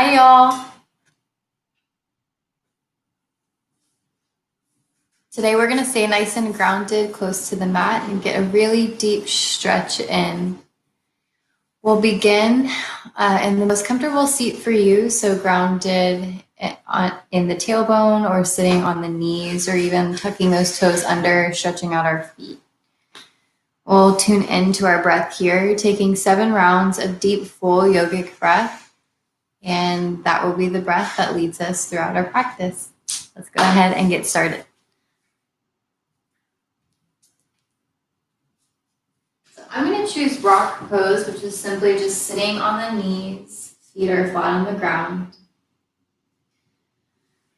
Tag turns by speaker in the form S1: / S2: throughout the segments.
S1: Hi, y'all. Today we're going to stay nice and grounded close to the mat and get a really deep stretch in. We'll begin in the most comfortable seat for you, so grounded in the tailbone or sitting on the knees or even tucking those toes under, stretching out our feet. We'll tune into our breath here, taking 7 rounds of deep, full yogic breath, and that will be the breath that leads us throughout our practice. Let's go ahead and get started. I'm going to choose rock pose, which is simply just sitting on the knees, feet are flat on the ground.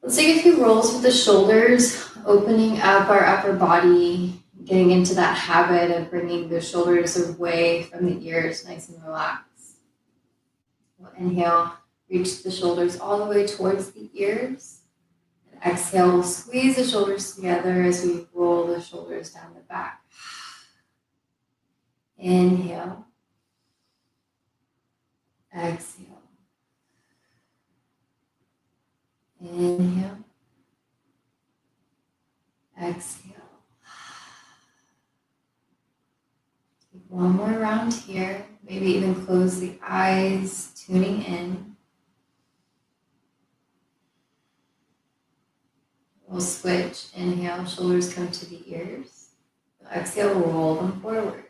S1: Let's take a few rolls with the shoulders, opening up our upper body, getting into that habit of bringing the shoulders away from the ears, nice and relaxed. We'll inhale, reach the shoulders all the way towards the ears. And exhale, we'll squeeze the shoulders together as we roll the shoulders down the back. Inhale. Exhale. Inhale. Exhale. Take one more round here. Maybe even close the eyes, tuning in. We'll switch. Inhale, shoulders come to the ears. Exhale, roll them forward.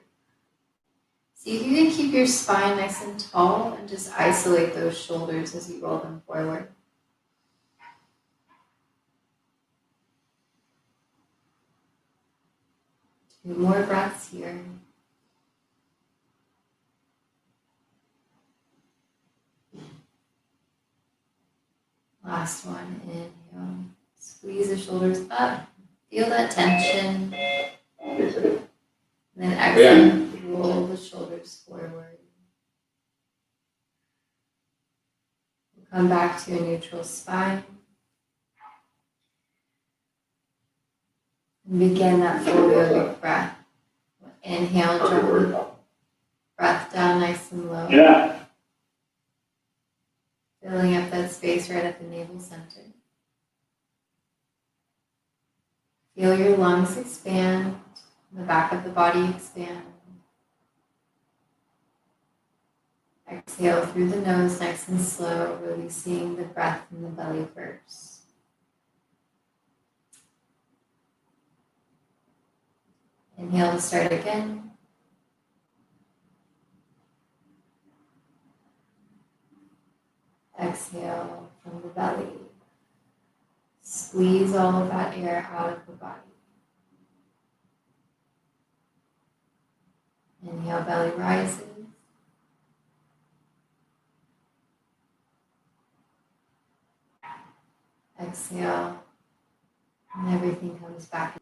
S1: See if you can keep your spine nice and tall and just isolate those shoulders as you roll them forward. 2 more breaths here. Last one, inhale. Squeeze the shoulders up. Feel that tension. And then exhale, roll the shoulders forward. We'll come back to a neutral spine. And begin that full yogic breath. Inhale, drop the breath down nice and low. Filling up that space right at the navel center. Feel your lungs expand, the back of the body expand. Exhale through the nose, nice and slow, releasing the breath from the belly first. Inhale to start again. Exhale from the belly. Squeeze all of that air out of the body. Inhale, belly rises. Exhale, and everything comes back.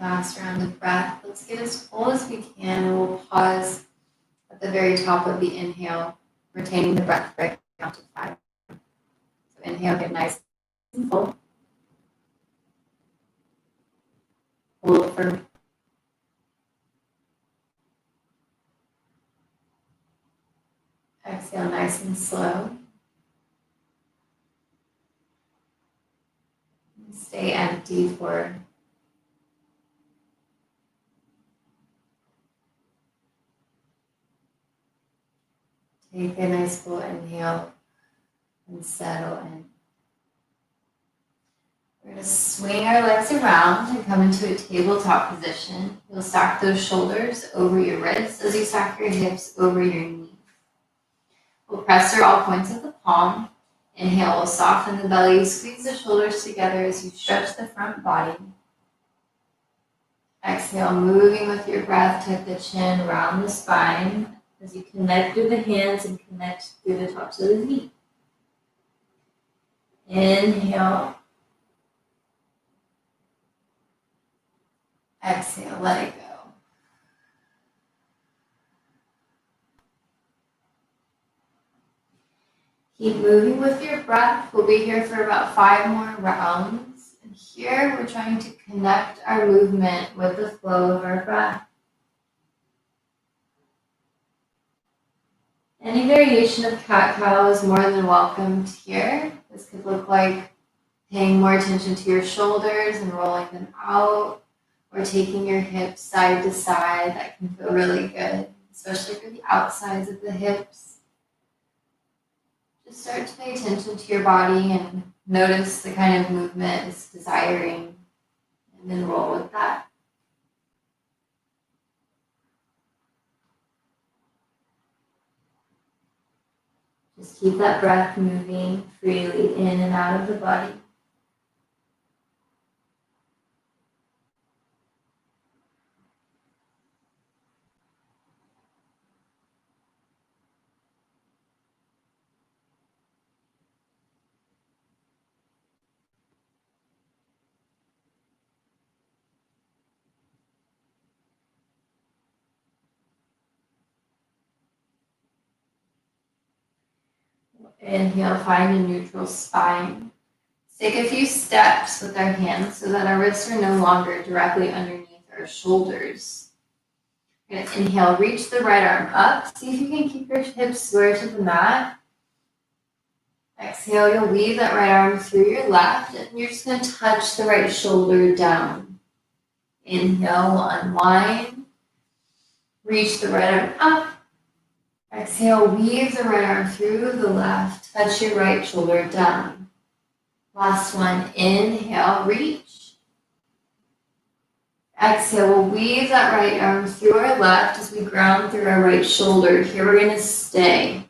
S1: Last round of breath. Let's get as full as we can, and we'll pause at the very top of the inhale, retaining the breath for a count of 5. So inhale, get nice and full. Hold for exhale, nice and slow. Stay empty for take a nice full inhale and settle in. We're going to swing our legs around and come into a tabletop position. You'll stack those shoulders over your wrists as you stack your hips over your knees. We'll press through all points of the palm. Inhale, we'll soften the belly, squeeze the shoulders together as you stretch the front body. Exhale, moving with your breath, tuck the chin around the spine as you connect through the hands and connect through the tops of the feet. Inhale. Exhale, let it go. Keep moving with your breath. We'll be here for about 5 more rounds. And here we're trying to connect our movement with the flow of our breath. Any variation of cat-cow is more than welcomed here. This could look like paying more attention to your shoulders and rolling them out, or taking your hips side to side. That can feel really good, especially for the outsides of the hips. Just start to pay attention to your body and notice the kind of movement it's desiring, and then roll with that. Just keep that breath moving freely in and out of the body. Inhale, find a neutral spine. Take a few steps with our hands so that our wrists are no longer directly underneath our shoulders. We're going to inhale, reach the right arm up. See if you can keep your hips square to the mat. Exhale, you'll weave that right arm through your left, and you're just going to touch the right shoulder down. Inhale, unwind. Reach the right arm up. Exhale, weave the right arm through the left, touch your right shoulder down. Last one, inhale, reach. Exhale, we'll weave that right arm through our left as we ground through our right shoulder. Here we're going to stay.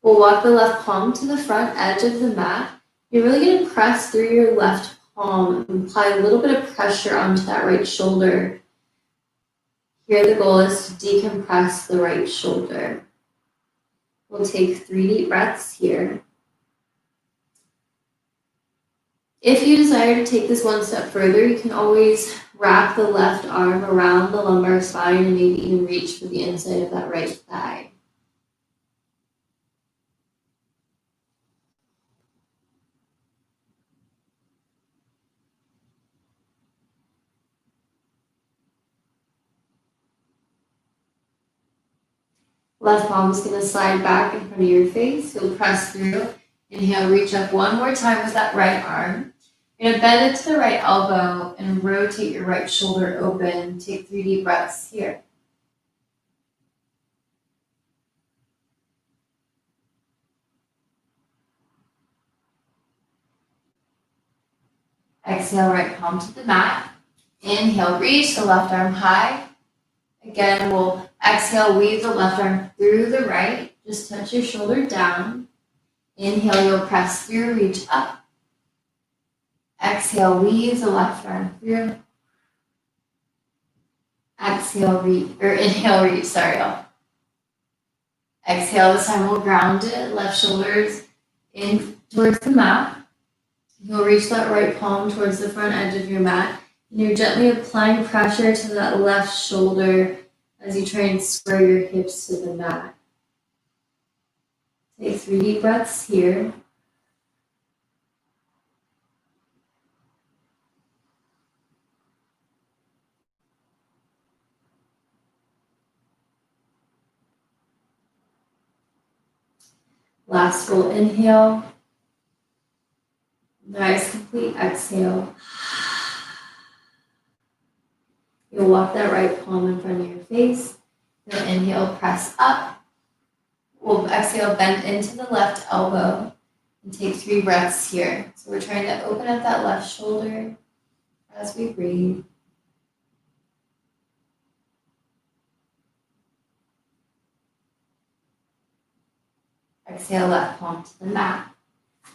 S1: We'll walk the left palm to the front edge of the mat. You're really going to press through your left palm and apply a little bit of pressure onto that right shoulder. Here the goal is to decompress the right shoulder. We'll take 3 deep breaths here. If you desire to take this one step further, you can always wrap the left arm around the lumbar spine and maybe even reach for the inside of that right thigh. Left palm is going to slide back in front of your face. You'll press through. Inhale, reach up one more time with that right arm. You're going to bend it to the right elbow and rotate your right shoulder open. Take 3 deep breaths here. Exhale, right palm to the mat. Inhale, reach the left arm high. Again, we'll exhale, weave the left arm through the right. Just touch your shoulder down. Inhale, you'll press through, reach up. Exhale, weave the left arm through. Exhale, inhale, reach, Exhale, this time we'll ground it, left shoulders in towards the mat. You'll reach that right palm towards the front edge of your mat. And you're gently applying pressure to that left shoulder as you try and square your hips to the mat. Take 3 deep breaths here. Last full inhale. Nice, complete exhale. You'll walk that right palm in front of your face. You'll inhale, press up. We'll exhale, bend into the left elbow and take 3 breaths here. So we're trying to open up that left shoulder as we breathe. Exhale, left palm to the mat.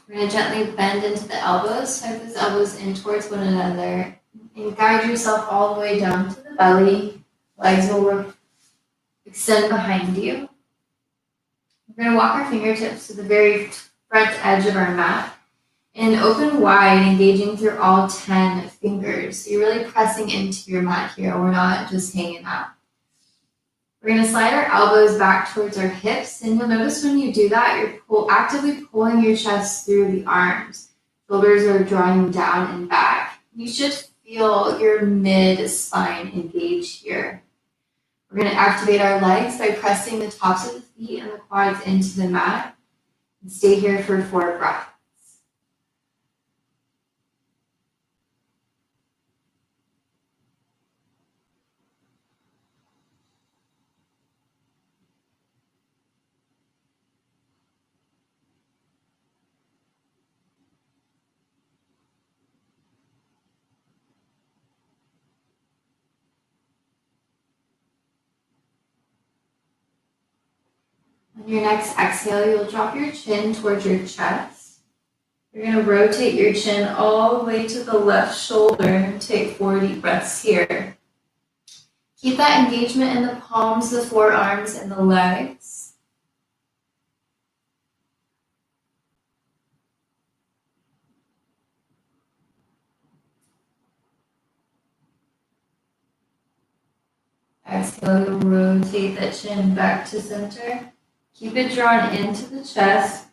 S1: We're going to gently bend into the elbows, tuck those elbows in towards one another, and guide yourself all the way down to the belly. Legs will extend behind you. We're going to walk our fingertips to the very front edge of our mat. And open wide, engaging through all 10 fingers. So you're really pressing into your mat here. We're not just hanging out. We're going to slide our elbows back towards our hips. And you'll notice when you do that, you're actively pulling your chest through the arms. Shoulders are drawing down and back. You should feel your mid-spine engage here. We're going to activate our legs by pressing the tops of the feet and the quads into the mat. And stay here for 4 breaths. On your next exhale, you'll drop your chin towards your chest. You're going to rotate your chin all the way to the left shoulder and take 4 deep breaths here. Keep that engagement in the palms, the forearms, and the legs. Exhale, you'll rotate that chin back to center. Keep it drawn into the chest.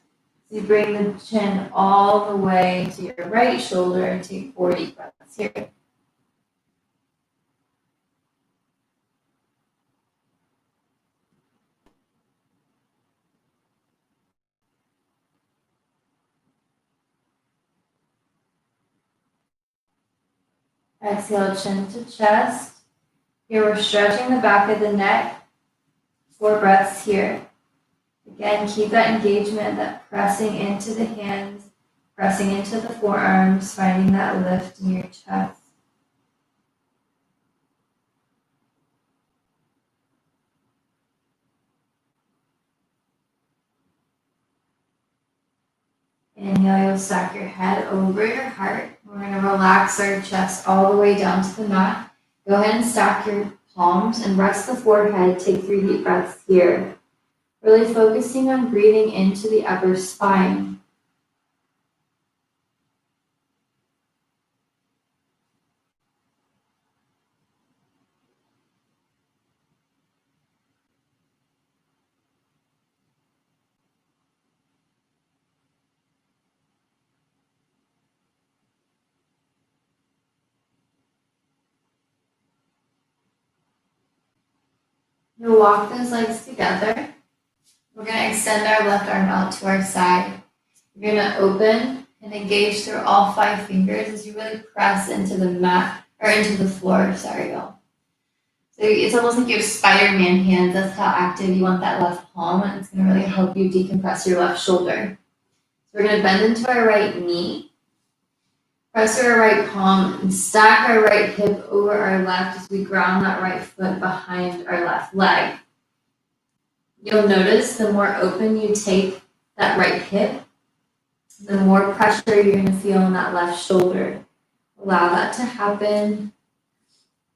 S1: So you bring the chin all the way to your right shoulder and take 4 deep breaths here. Exhale, chin to chest. Here we're stretching the back of the neck. 4 breaths here. Again, keep that engagement, that pressing into the hands, pressing into the forearms, finding that lift in your chest. Inhale, you'll stack your head over your heart. We're going to relax our chest all the way down to the mat. Go ahead and stack your palms and rest the forehead. Take 3 deep breaths here. Really focusing on breathing into the upper spine. You'll walk those legs together. We're going to extend our left arm out to our side. You're going to open and engage through all 5 fingers as you really press into the mat, or into the floor, sorry, y'all. So it's almost like you have Spider-Man hands. That's how active you want that left palm, and it's going to really help you decompress your left shoulder. So we're going to bend into our right knee, press our right palm, and stack our right hip over our left as we ground that right foot behind our left leg. You'll notice the more open you take that right hip, the more pressure you're going to feel in that left shoulder. Allow that to happen.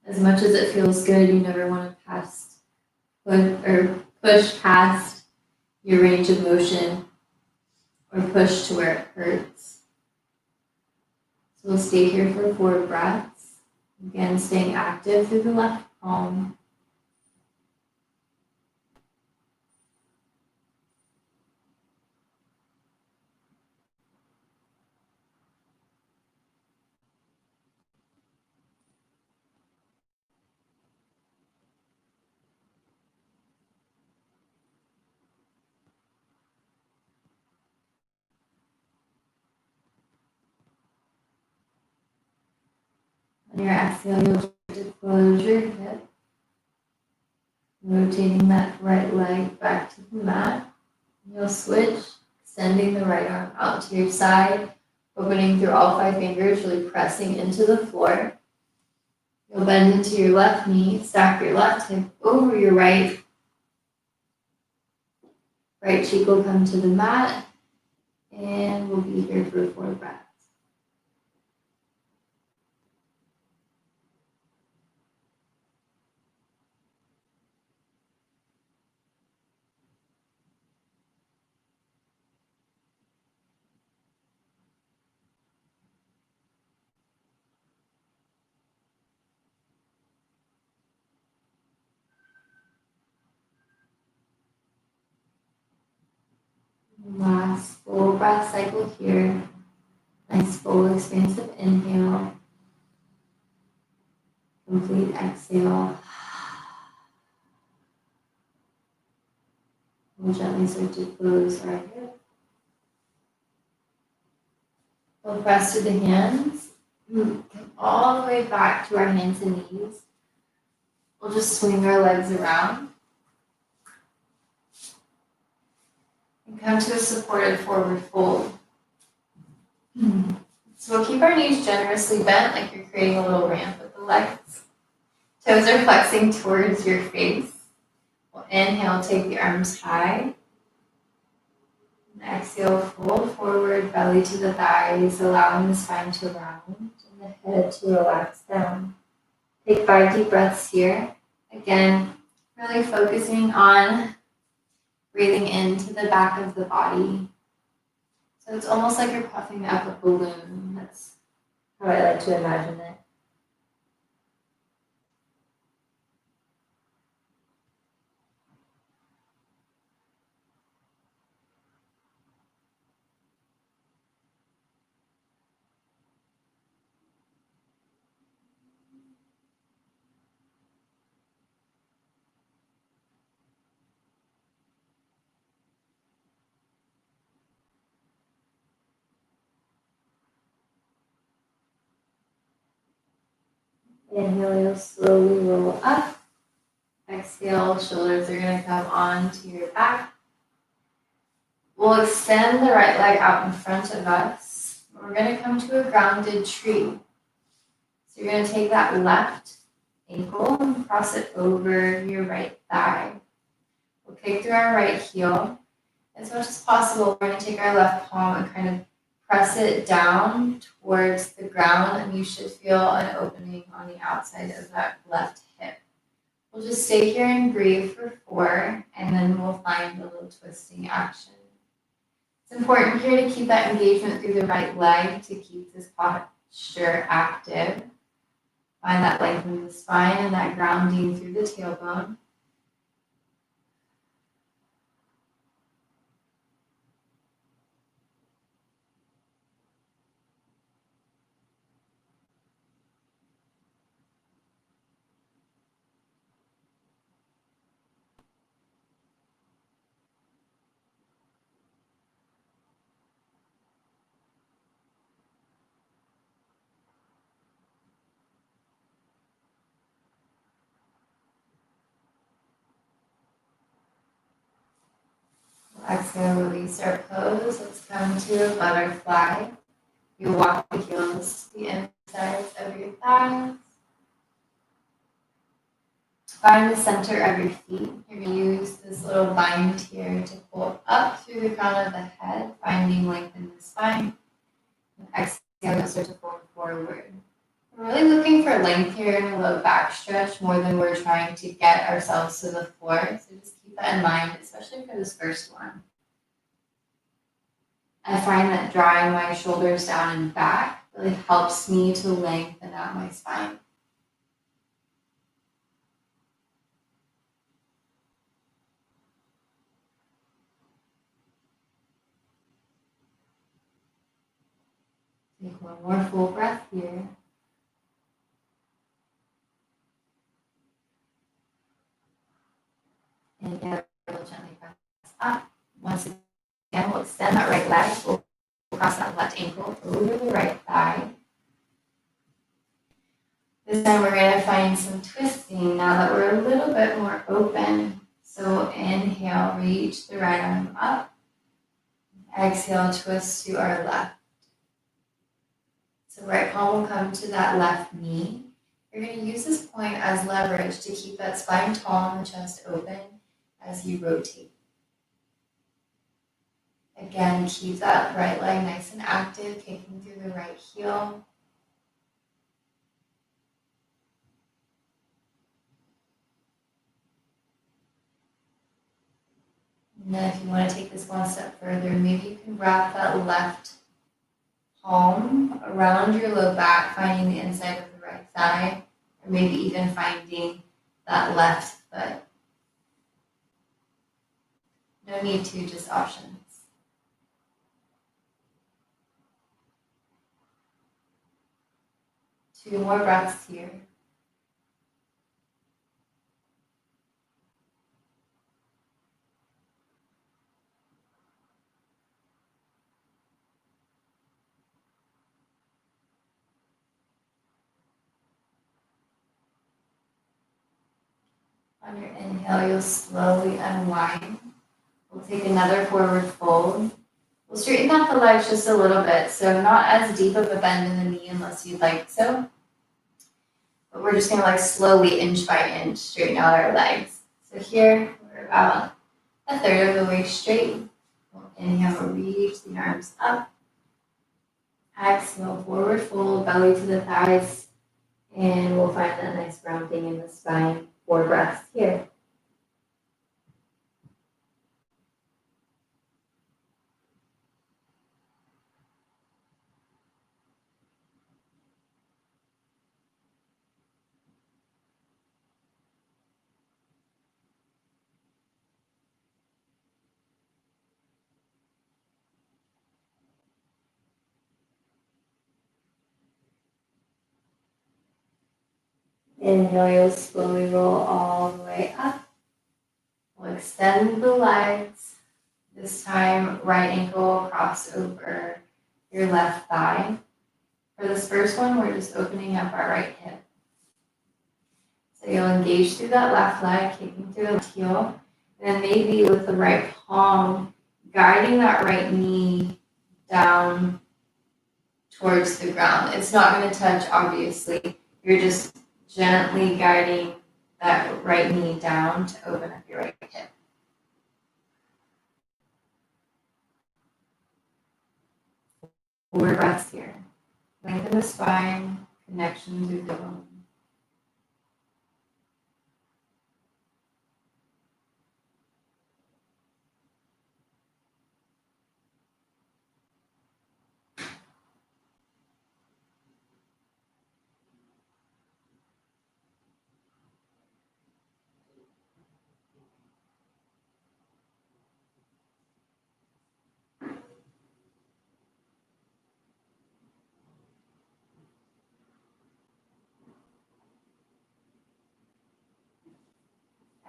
S1: As much as it feels good, you never want to push past your range of motion or push to where it hurts. So we'll stay here for 4 breaths. Again, staying active through the left palm. On your exhale, you'll start to close your hip, rotating that right leg back to the mat. You'll switch, extending the right arm out to your side, opening through all 5 fingers, really pressing into the floor. You'll bend into your left knee, stack your left hip over your right. Right cheek will come to the mat, and we'll be here for 4 breaths. breath cycle here. Nice full expansive inhale. Complete exhale. We'll gently start to close our hip. We'll press to the hands. Come all the way back to our hands and knees. We'll just swing our legs around. And come to a supported forward fold. So we'll keep our knees generously bent like you're creating a little ramp with the legs. Toes are flexing towards your face. We'll inhale, take the arms high. And exhale, fold forward, belly to the thighs, allowing the spine to round and the head to relax down. Take 5 deep breaths here. Again, really focusing on breathing into the back of the body. So it's almost like you're puffing up a balloon. That's how I like to imagine it. Inhale, you'll slowly roll up. Exhale, shoulders are going to come onto your back. We'll extend the right leg out in front of us. We're going to come to a grounded tree. So you're going to take that left ankle and cross it over your right thigh. We'll kick through our right heel. As much as possible, we're going to take our left palm and kind of press it down towards the ground, and you should feel an opening on the outside of that left hip. We'll just stay here and breathe for 4, and then we'll find a little twisting action. It's important here to keep that engagement through the right leg to keep this posture active. Find that length in the spine and that grounding through the tailbone. Exhale, release our pose. Let's come to a butterfly. You walk the heels to the insides of your thighs. Find the center of your feet. You're going to use this little bind here to pull up through the crown of the head, finding length in the spine. And exhale, you'll start to fold forward. We're really looking for length here in a low back stretch more than we're trying to get ourselves to the floor. So just keep that in mind, especially for this first one. I find that drawing my shoulders down and back really helps me to lengthen out my spine. Take one more full breath here. And again, we'll gently press up. Once again, we'll extend that right leg. We'll cross that left ankle over the right thigh. This time we're going to find some twisting now that we're a little bit more open. So inhale, reach the right arm up. Exhale, twist to our left. So right palm will come to that left knee. You're going to use this point as leverage to keep that spine tall and the chest open as you rotate. Again, keep that right leg nice and active, kicking through the right heel. And then if you want to take this one step further, maybe you can wrap that left palm around your low back, finding the inside of the right thigh, or maybe even finding that left foot. No need to, just options. 2 more breaths here. On your inhale, you'll slowly unwind. We'll take another forward fold. We'll straighten out the legs just a little bit, so not as deep of a bend in the knee unless you'd like so. But we're just gonna slowly inch by inch straighten out our legs. So here, we're about a third of the way straight. We'll inhale, reach the arms up. Exhale, forward fold, belly to the thighs. And we'll find that nice rounding in the spine. 4 breaths here. Inhale, you'll slowly roll all the way up. We'll extend the legs. This time, right ankle will cross over your left thigh. For this first one, we're just opening up our right hip. So you'll engage through that left leg, kicking through the left heel, and then maybe with the right palm, guiding that right knee down towards the ground. It's not going to touch, obviously. You're just gently guiding that right knee down to open up your right hip. Four breaths here. Lengthen the spine, connection to the bone.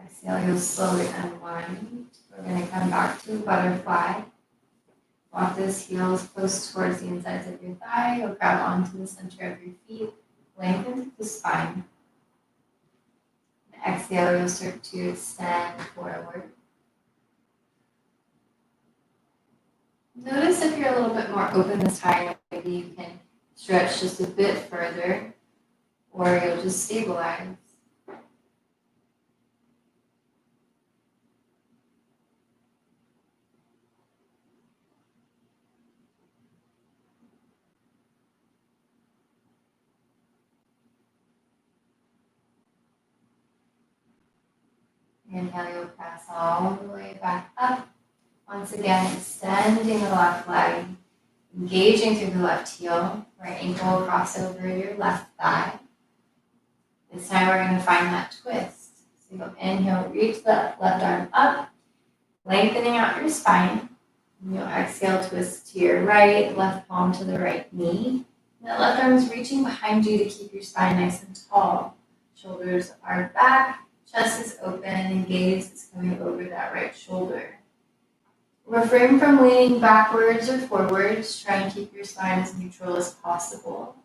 S1: Exhale, you'll slowly unwind. We're going to come back to butterfly. Walk those heels close towards the insides of your thigh. You'll grab onto the center of your feet. Lengthen through the spine. Exhale, you'll start to extend forward. Notice if you're a little bit more open this time, maybe you can stretch just a bit further, or you'll just stabilize. Inhale, you'll press all the way back up. Once again, extending the left leg, engaging through the left heel, right ankle will cross over your left thigh. This time we're going to find that twist. So you'll inhale, reach the left arm up, lengthening out your spine. And you'll exhale, twist to your right, left palm to the right knee. And that left arm is reaching behind you to keep your spine nice and tall. Shoulders are back. Chest is open and gaze is coming over that right shoulder. Refrain from leaning backwards or forwards. Try and keep your spine as neutral as possible.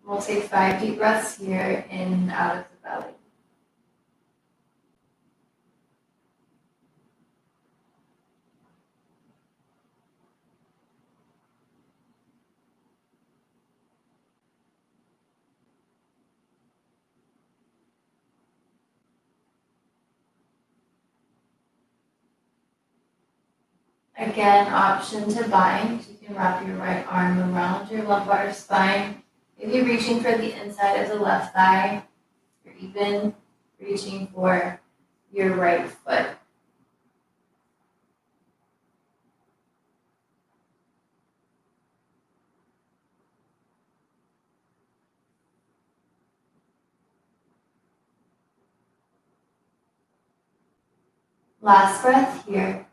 S1: We'll take 5 deep breaths here, in and out of the belly. Again, option to bind. You can wrap your right arm around your lumbar spine. Maybe reaching for the inside of the left thigh, or even reaching for your right foot. Last breath here.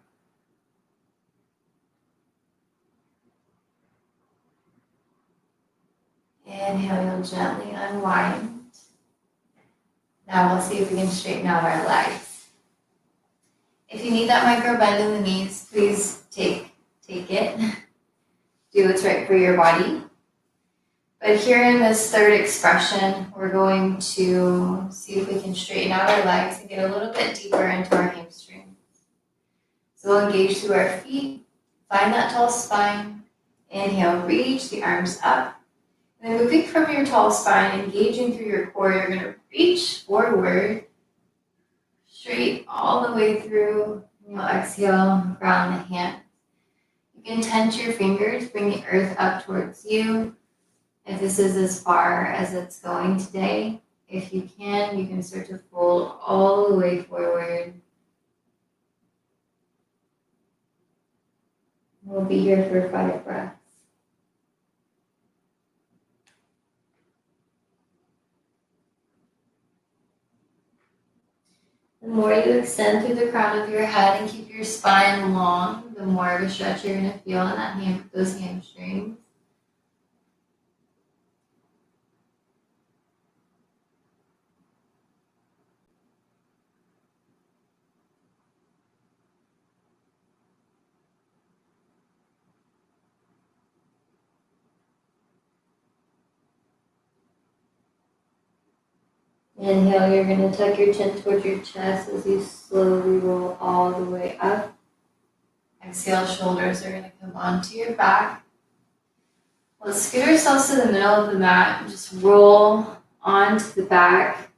S1: Inhale, We'll gently unwind. Now we'll see if we can straighten out our legs. If you need that micro bend in the knees, please take it. Do what's right for your body. But here in this third expression, we're going to see if we can straighten out our legs and get a little bit deeper into our hamstrings. So we'll engage through our feet, find that tall spine. Inhale, reach the arms up. And then moving from your tall spine, engaging through your core, you're going to reach forward, straight all the way through. You'll exhale, ground the hands. You can tense your fingers, bring the earth up towards you. If this is as far as it's going today, if you can start to fold all the way forward. We'll be here for 5 breaths. The more you extend through the crown of your head and keep your spine long, the more of a stretch you're going to feel in those hamstrings. Inhale, you're going to tuck your chin towards your chest as you slowly roll all the way up. Exhale, shoulders are going to come onto your back. Let's scoot ourselves to the middle of the mat and just roll onto the back.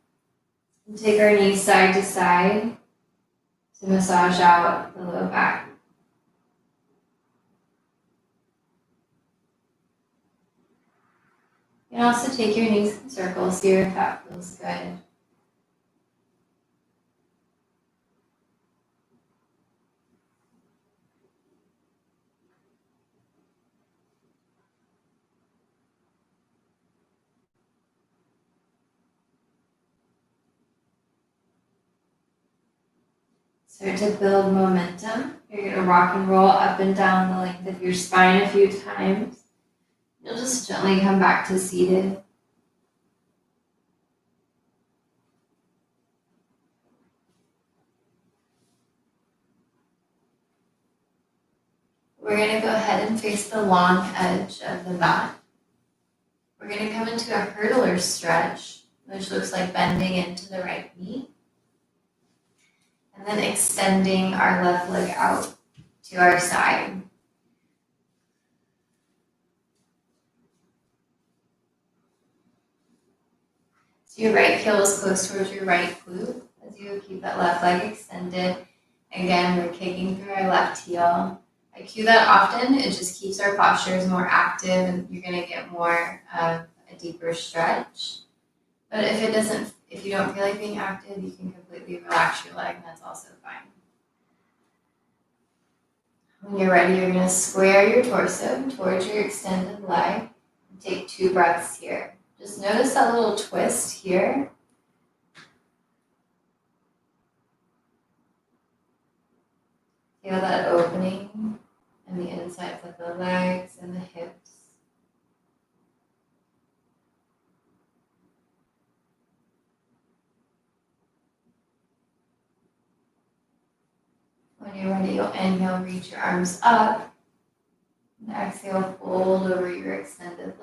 S1: And take our knees side to side to massage out the low back. You can also take your knees in circles here if that feels good. Start to build momentum. You're going to rock and roll up and down the length of your spine a few times. You'll just gently come back to seated. We're going to go ahead and face the long edge of the mat. We're going to come into a hurdler stretch, which looks like bending into the right knee. And then extending our left leg out to our side. So your right heel is close towards your right glute as you keep that left leg extended. Again, we're kicking through our left heel. I cue that often. It just keeps our postures more active and you're going to get more of a deeper stretch. But if you don't feel like being active, you can completely relax your leg and that's also fine. When you're ready, you're going to square your torso towards your extended leg and take 2 breaths here. Just notice that little twist here. Feel that opening in the insides of the legs and the hips. When you're ready, you'll inhale, reach your arms up. And exhale, fold over your extended leg.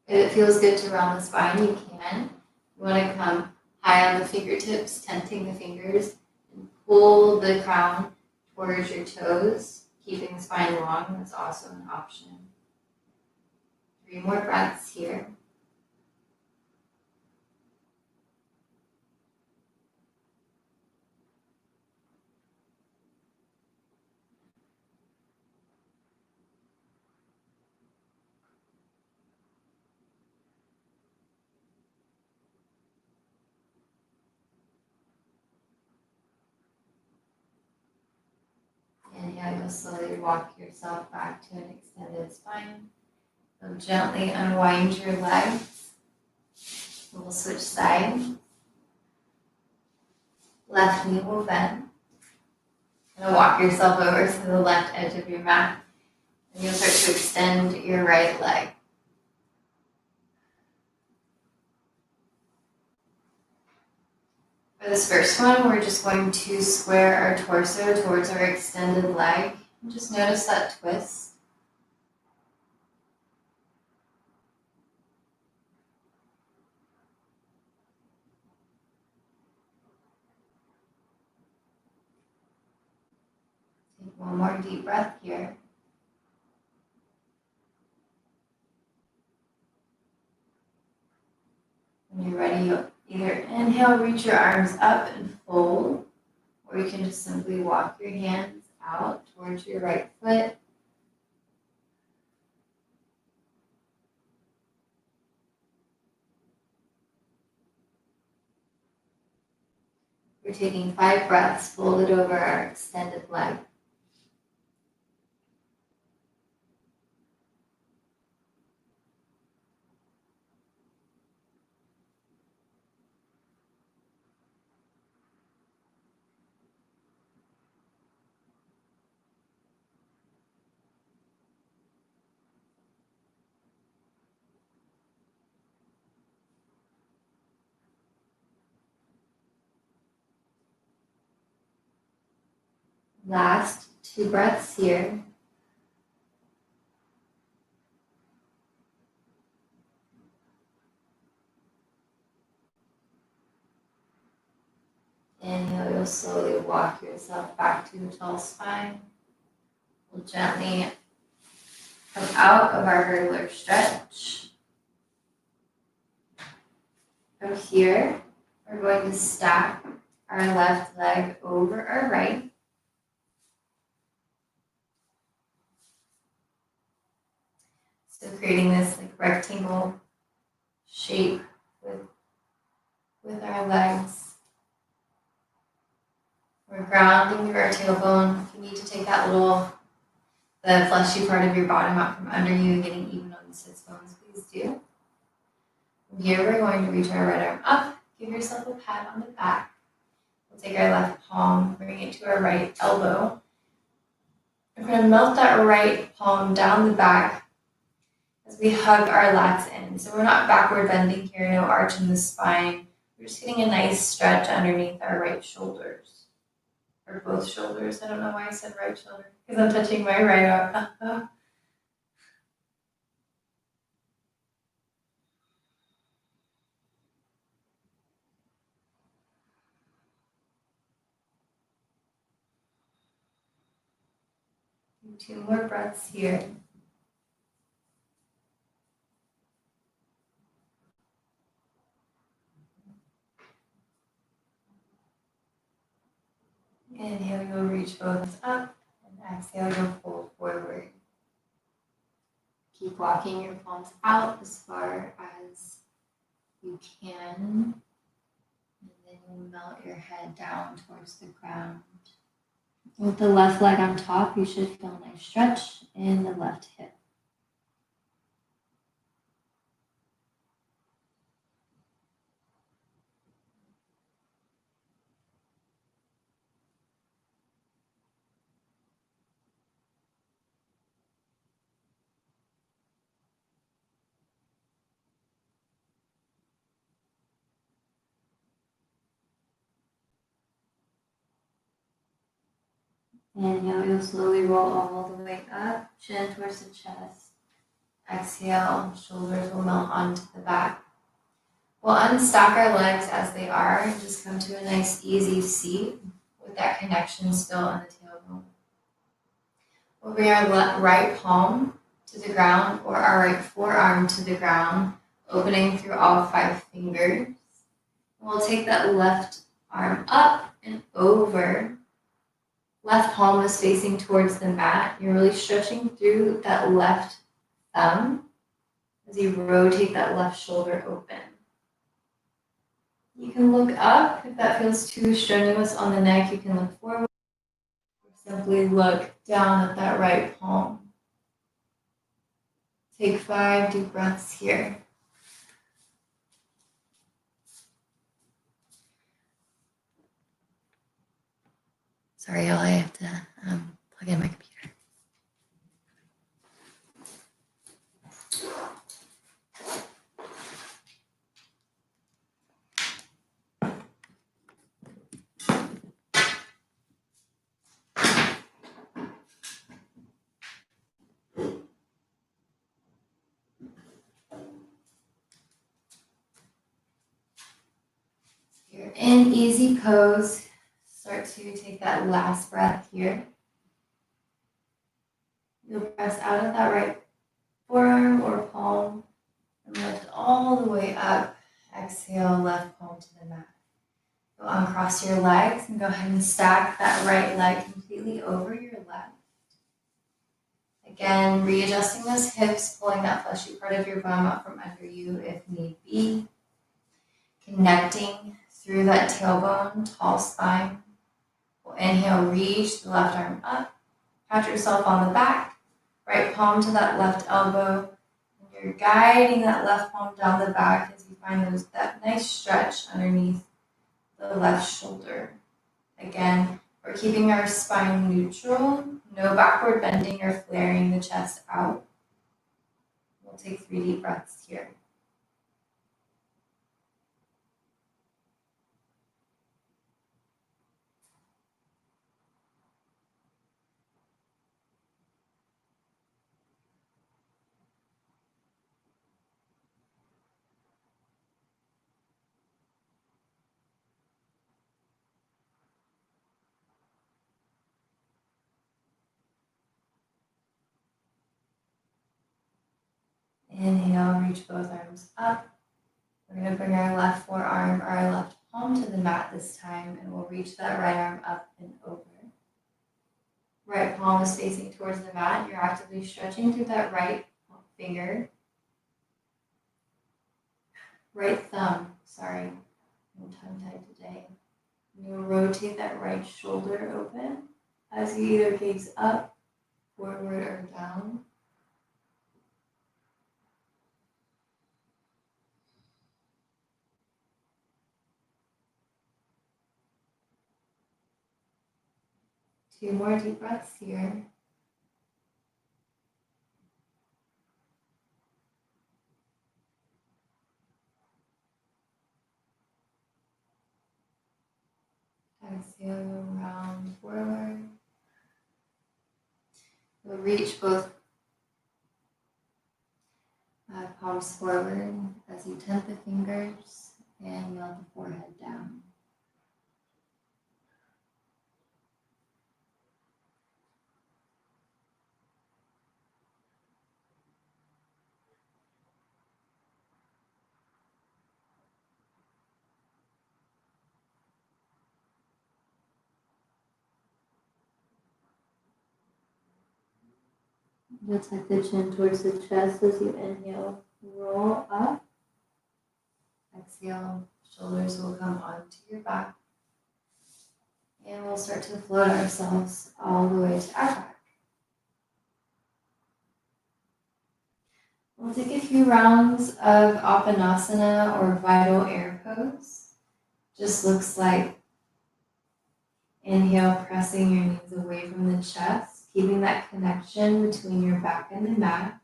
S1: If it feels good to round the spine, you can. You want to come high on the fingertips, tenting the fingers, and pull the crown towards your toes, keeping the spine long. That's also an option. 3 more breaths here. Inhale, you'll slowly walk yourself back to an extended spine. You'll gently unwind your legs. We'll switch sides. Left knee will bend. Gonna walk yourself over to the left edge of your mat, and you'll start to extend your right leg. For this first one, we're just going to square our torso towards our extended leg. And just notice that twist. Take one more deep breath here. When you're ready, you'll either inhale, reach your arms up and fold, or you can just simply walk your hands out towards your right foot. We're taking 5 breaths folded over our extended leg. Last 2 breaths here. Inhale, you'll slowly walk yourself back to a tall spine. We'll gently come out of our hurdler stretch. From here, we're going to stack our left leg over our right. So creating this like rectangle shape with our legs. We're grounding through our tailbone. If you need to take that the fleshy part of your bottom out from under you and getting even on the sits bones, please do. From here, we're going to reach our right arm up. Give yourself a pat on the back. We'll take our left palm, bring it to our right elbow. We're going to melt that right palm down the back as we hug our lats in. So we're not backward bending here, no arch in the spine. We're just getting a nice stretch underneath our right shoulders. Or both shoulders. I don't know why I said right shoulder, because I'm touching my right arm. Two more breaths here. Inhale, you'll reach both up, and exhale, you'll fold forward. Keep walking your palms out as far as you can, and then you'll melt your head down towards the ground. With the left leg on top, you should feel a nice stretch in the left hip. Inhale, you'll slowly roll all the way up, chin towards the chest. Exhale, shoulders will melt onto the back. We'll unstack our legs as they are and just come to a nice easy seat with that connection still on the tailbone. We'll bring our right palm to the ground or our right forearm to the ground, opening through all 5 fingers. We'll take that left arm up and over. Left palm is facing towards the mat. You're really stretching through that left thumb as you rotate that left shoulder open. You can look up if that feels too strenuous on the neck. You can look forward or simply look down at that right palm. Take 5 deep breaths here. Sorry, y'all, I have to plug in my computer. You're in easy pose. Start to take that last breath here. You'll press out of that right forearm or palm and lift all the way up. Exhale, left palm to the mat. Go uncross your legs and go ahead and stack that right leg completely over your left. Again, readjusting those hips, pulling that fleshy part of your bum up from under you if need be. Connecting through that tailbone, tall spine. We'll inhale, reach the left arm up. Pat yourself on the back. Right palm to that left elbow. And you're guiding that left palm down the back as you find that nice stretch underneath the left shoulder. Again, we're keeping our spine neutral. No backward bending or flaring the chest out. We'll take 3 deep breaths here. Inhale, reach both arms up. We're going to bring our left forearm or our left palm to the mat this time, and we'll reach that right arm up and over. Right palm is facing towards the mat. You're actively stretching through that right finger. Right thumb, sorry, I'm tongue-tied today. And you'll rotate that right shoulder open as you either gaze up, forward, or down. Two more deep breaths here. Exhale, round forward. We'll reach both palms forward as you tent the fingers and melt the forehead down. You'll tuck the chin towards the chest as you inhale, roll up. Exhale, shoulders will come onto your back. And we'll start to float ourselves all the way to our back. We'll take a few rounds of Apanasana or vital air pose. Just looks like inhale, pressing your knees away from the chest, keeping that connection between your back and the mat.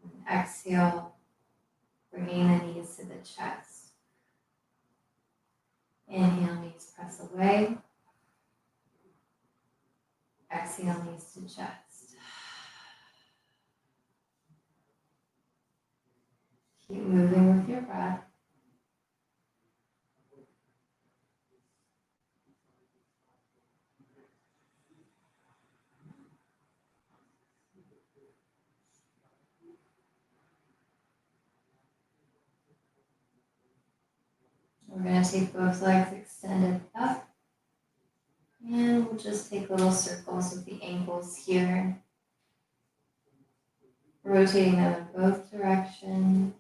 S1: And exhale, bringing the knees to the chest. Inhale, knees press away. Exhale, knees to chest. Keep moving with your breath. We're going to take both legs extended up. And we'll just take little circles with the ankles here. Rotating them in both directions.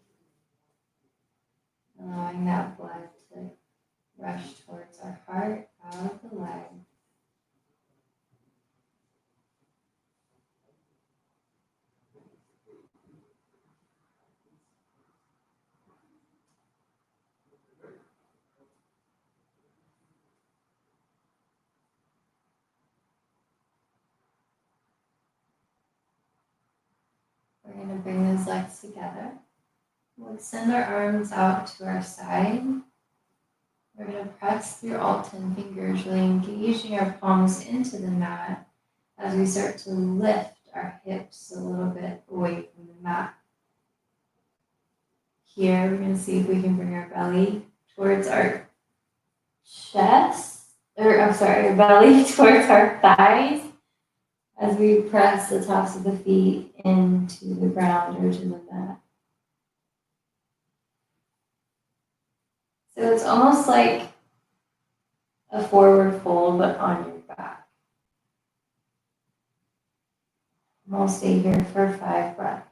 S1: Allowing that blood to rush towards our heart, out of the leg. together. We'll extend our arms out to our side. We're going to press through all 10 fingers, really engaging our palms into the mat as we start to lift our hips a little bit away from the mat. Here, we're going to see if we can bring our belly towards our chest, our belly towards our thighs as we press the tops of the feet into the ground or to the mat. So it's almost like a forward fold, but on your back. And we'll stay here for 5 breaths.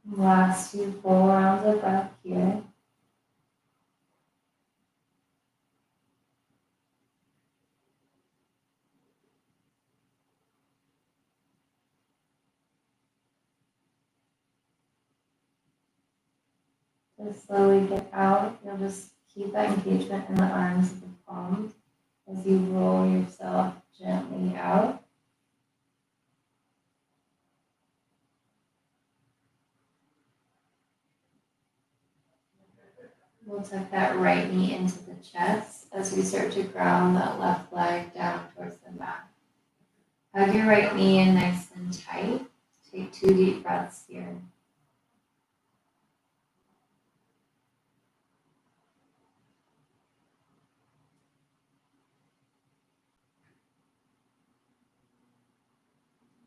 S1: Last 2 full rounds of breath here. Just slowly get out. You'll just keep that engagement in the arms of the palms as you roll yourself gently out. We'll tuck that right knee into the chest as we start to ground that left leg down towards the mat. Hug your right knee in nice and tight. Take 2 deep breaths here.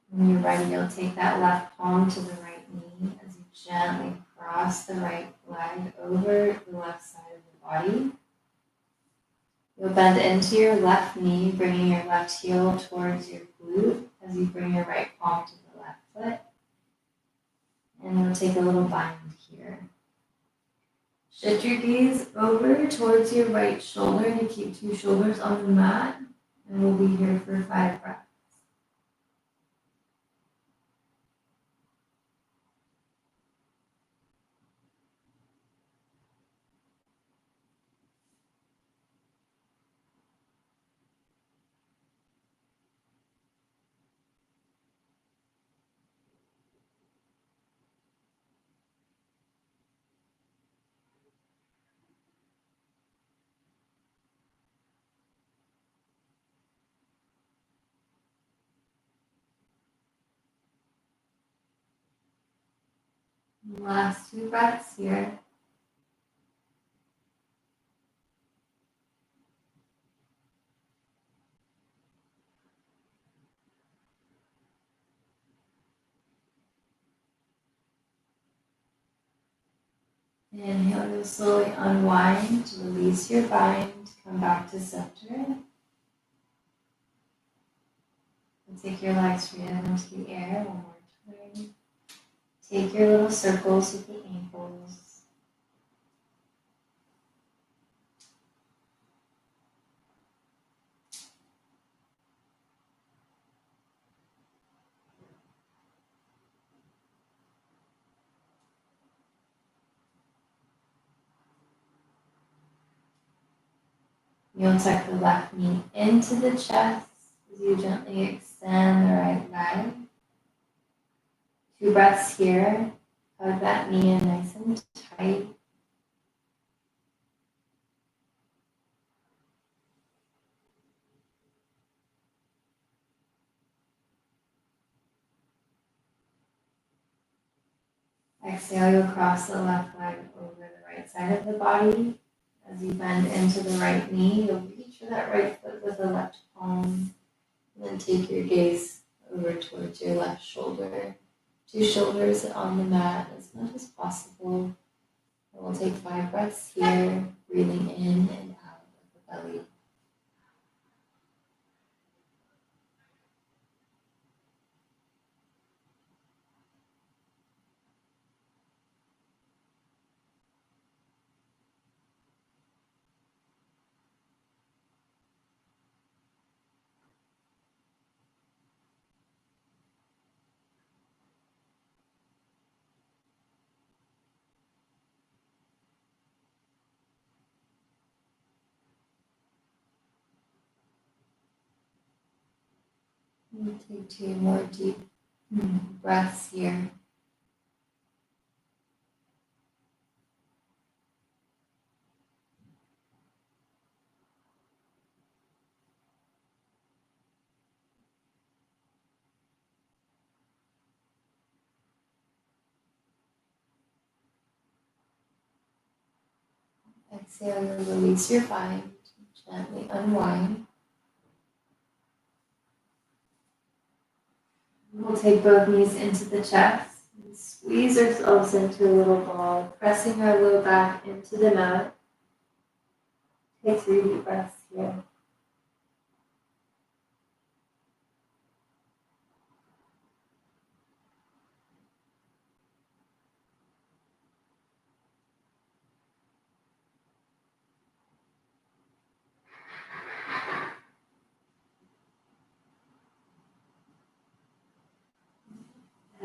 S1: When you're ready, you'll take that left palm to the right knee as you gently cross the right leg over the left side of the body. You'll bend into your left knee, bringing your left heel towards your glute as you bring your right palm to the left foot. And you'll take a little bind here. Shift your gaze over towards your right shoulder to keep 2 shoulders on the mat. And we'll be here for 5 breaths. Last 2 breaths here. Inhale, you'll slowly unwind, release your bind, come back to center. And take your legs straight up into the air one more time. Take your little circles with the ankles. You'll tuck the left knee into the chest as you gently extend the right leg. 2 breaths here. Hug that knee in nice and tight. Exhale, you'll cross the left leg over the right side of the body. As you bend into the right knee, you'll reach for that right foot with the left palm. And then take your gaze over towards your left shoulder. 2 shoulders on the mat as much as possible. And we'll take 5 breaths here, breathing in and out of the belly. Take 2 more deep breaths here. Exhale, you'll release your mind, gently unwind. We'll take both knees into the chest and squeeze ourselves into a little ball, pressing our low back into the mat. Take 3 deep breaths here.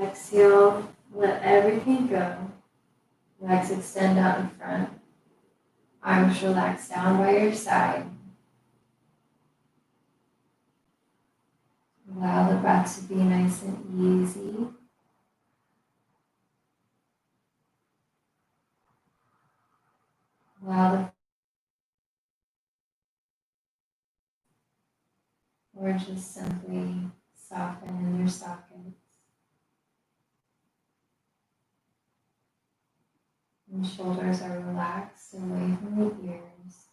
S1: Exhale, let everything go. Legs extend out in front. Arms relax down by your side. Allow the breath to be nice and easy. Allow the or just simply soften in your sockets. And shoulders are relaxed away from the ears.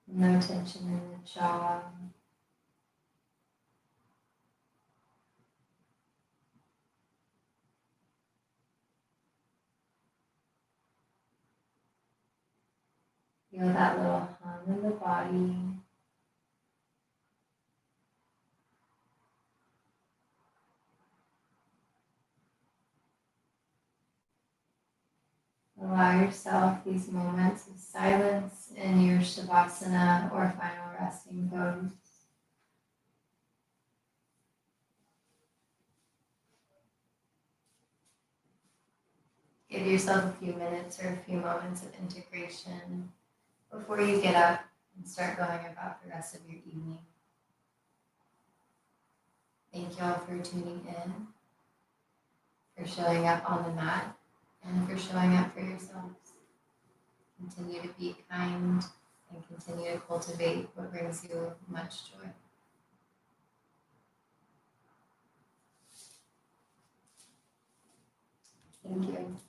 S1: No tension in the jaw. Feel that little hum in the body. Allow yourself these moments of silence in your Shavasana or final resting pose. Give yourself a few minutes or a few moments of integration before you get up and start going about the rest of your evening. Thank you all for tuning in, for showing up on the mat, and for showing up for yourselves. Continue to be kind and continue to cultivate what brings you much joy. Thank you.